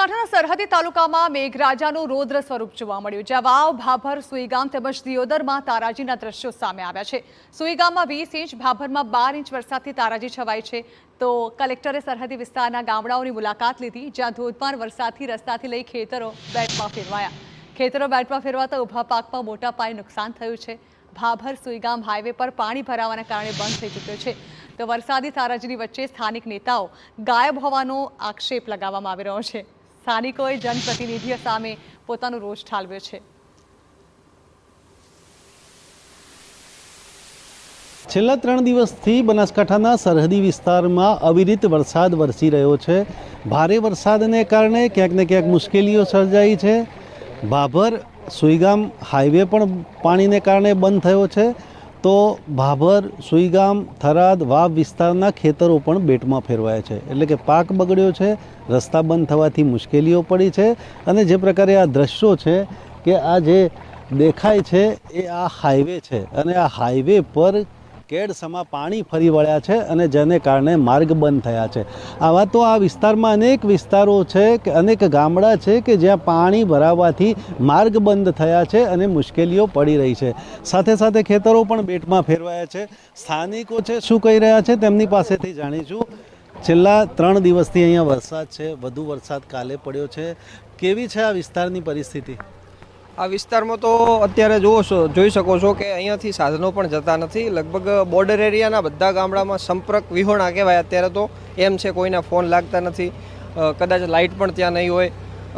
બનાસકાંઠાના સરહદી તાલુકામાં મેઘરાજાનું રૌદ્ર સ્વરૂપ જોવા મળ્યું, જ્યાં વાવ, ભાભર, સુઈગામ તેમજ દિયોદરમાં તારાજીના દ્રશ્યો સામે આવ્યા છે। સુઈગામમાં 20 ઇંચ, ભાભરમાં 12 ઇંચ વરસાદથી તારાજી છવાઈ છે। તો કલેક્ટરે સરહદી વિસ્તારના ગામડાઓની મુલાકાત લીધી, જ્યાં ધોધમાર વરસાદથી રસ્તાથી લઈ ખેતરો બેટમાં ફેરવાયા। ખેતરો બેટમાં ફેરવાતા ઊભા પાકમાં મોટા પાયે નુકસાન થયું છે। ભાભર સુઈગામ હાઈવે પર પાણી ભરાવાના કારણે બંધ થઈ ચૂક્યો છે। તો વરસાદી તારાજીની વચ્ચે સ્થાનિક નેતાઓ ગાયબ હોવાનો આક્ષેપ લગાવવામાં આવી રહ્યો છે। સ્થાનિકોએ જનપ્રતિનિધિઓ સામે પોતાનો રોષ ઠાલવ્યો છે। છેલ્લા 3 દિવસથી બનાસકાંઠાના સરહદી વિસ્તારમાં અવિરત વરસાદ વરસી રહ્યો છે। ભારે વરસાદને કારણે ક્યાંક ને ક્યાંક મુશ્કેલીઓ સર્જાઈ છે। ભાભર સુઈગામ હાઈવે પણ પાણીને કારણે બંધ થયો છે। તો ભાભર, સુઈગામ, થરાદ, વાવ વિસ્તારના ખેતરો પણ બેટમાં ફેરવાયા છે, એટલે કે પાક બગડ્યો છે, રસ્તા બંધ થવાથી મુશ્કેલીઓ પડી છે। અને જે પ્રકારે આ દ્રશ્યો છે કે આ જે દેખાય છે એ આ હાઈવે છે, અને આ હાઈવે પર કેડસમાં પાણી ફરી વળ્યા છે અને જેને કારણે માર્ગ બંધ થયા છે। આવા તો આ વિસ્તારમાં અનેક વિસ્તારો છે કે અનેક ગામડા છે કે જ્યાં પાણી ભરાવાથી માર્ગ બંધ થયા છે અને મુશ્કેલીઓ પડી રહી છે। સાથે સાથે ખેતરો પણ બેટમાં ફેરવાયા છે। સ્થાનિકો છે શું કહી રહ્યા છે તેમની પાસેથી જાણીશું। છેલ્લા 3 દિવસથી અહીંયા વરસાદ છે, વધુ વરસાદ કાલે પડ્યો છે, કેવી છે આ વિસ્તારની પરિસ્થિતિ? આ વિસ્તારમાં તો અત્યારે જોઈ શકો છો કે અહીંયાથી સાધનો પણ જતા નથી। લગભગ બોર્ડર એરિયાના બધા ગામડામાં સંપર્ક વિહોણા કહેવાય અત્યારે તો, એમ છે કોઈના ફોન લાગતા નથી, કદાચ લાઇટ પણ ત્યાં નહીં હોય।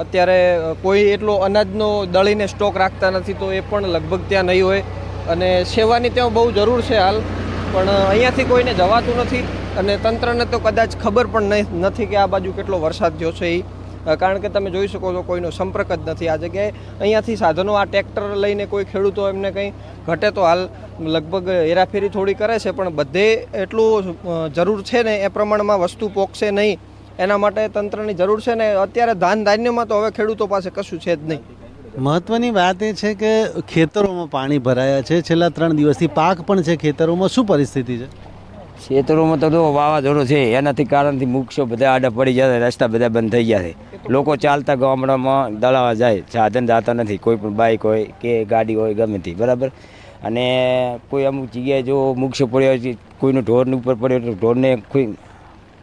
અત્યારે કોઈ એટલો અનાજનો દળીને સ્ટોક રાખતા નથી, તો એ પણ લગભગ ત્યાં નહીં હોય। અને સેવાની ત્યાં બહુ જરૂર છે હાલ, પણ અહીંયાથી કોઈને જવાતું નથી અને તંત્રને તો કદાચ ખબર પણ નથી કે આ બાજુ કેટલો વરસાદ થયો છે એ, કારણ કે તમે જોઈ શકો છો કોઈનો સંપર્ક જ નથી આ જગ્યાએ। અહીંયાથી સાધનો આ ટ્રેક્ટર લઈને કોઈ ખેડૂતો એમને કંઈ ઘટે તો હાલ લગભગ હેરાફેરી થોડી કરે છે, પણ બધે એટલું જરૂર છે ને એ પ્રમાણમાં વસ્તુ પોકશે નહીં, એના માટે તંત્રની જરૂર છે ને। અત્યારે ધાન્યમાં તો હવે ખેડૂતો પાસે કશું છે જ નહીં। મહત્વની વાત એ છે કે ખેતરોમાં પાણી ભરાયા છે છેલ્લા 3 દિવસથી, પાક પણ છે ખેતરોમાં, શું પરિસ્થિતિ છે? ખેતરોમાં તો વાવાઝોડું છે, એનાથી કારણથી વૃક્ષો બધા આડા પડી જાય, રસ્તા બધા બંધ થઈ ગયા છે। લોકો ચાલતા ગામડામાં દળાવા જાય, સાધન જતા નથી, કોઈ પણ બાઇક હોય કે ગાડી હોય ગમે તે, બરાબર। અને કોઈ અમુક જગ્યાએ જો વૃક્ષો પડ્યો હોય, કોઈનું ઢોરની ઉપર પડ્યો તો ઢોરને કોઈ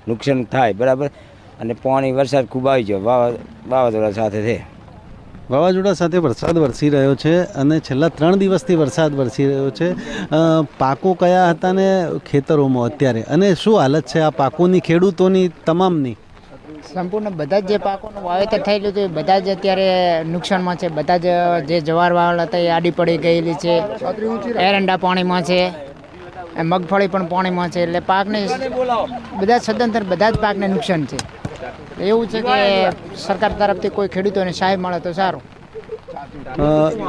નુકસાન થાય, બરાબર। અને પાણી વરસાદ ખૂબ આવી ગયો વાવાઝોડા સાથે છે। વાવાઝોડા સાથે વરસાદ વરસી રહ્યો છે અને છેલ્લા 3 દિવસથી વરસાદ વરસી રહ્યો છે। પાકો કયા હતા ને ખેતરોમાં અત્યારે, અને શું હાલત છે આ પાકોની, ખેડૂતોની તમામની? સંપૂર્ણ બધા જ જે પાકોનું વાવેતર થયેલું હતું બધા જ અત્યારે નુકસાનમાં છે। બધા જ જે જવાર વાવેલા હતા એ આડી પડી ગયેલી છે, એરંડા પાણીમાં છે, મગફળી પણ પાણીમાં છે, એટલે પાકને બધા સદંતર બધા જ પાકને નુકસાન છે। એવું છે કે સરકાર તરફથી કોઈ ખેડૂતોને સહાય મળે તો સારું।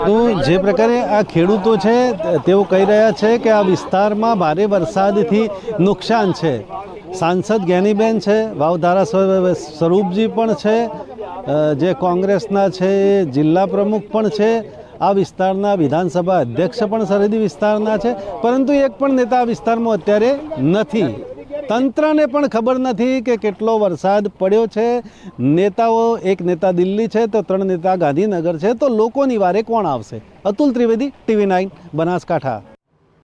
તો જે પ્રકારે આ ખેડૂતો છે તેઓ કહી રહ્યા છે કે આ વિસ્તારમાં ભારે વરસાદથી નુકસાન છે। સાંસદ જ્ઞાનીબેન છે, વાવ ધારાસભ્ય સ્વરૂપજી પણ છે, જે કોંગ્રેસના છે જિલ્લા પ્રમુખ પણ છે, આ વિસ્તારના વિધાનસભા અધ્યક્ષ પણ સરહદી વિસ્તારના છે, પરંતુ એક પણ નેતા આ વિસ્તારમાં અત્યારે નથી। તંત્રને પણ ખબર નથી કે કેટલો વરસાદ પડ્યો છે। નેતાઓ, એક નેતા દિલ્હી છે તો 3 નેતા ગાંધીનગર છે, તો લોકોની વારે કોણ આવશે? અતુલ ત્રિવેદી, TV9 બનાસકાંઠા।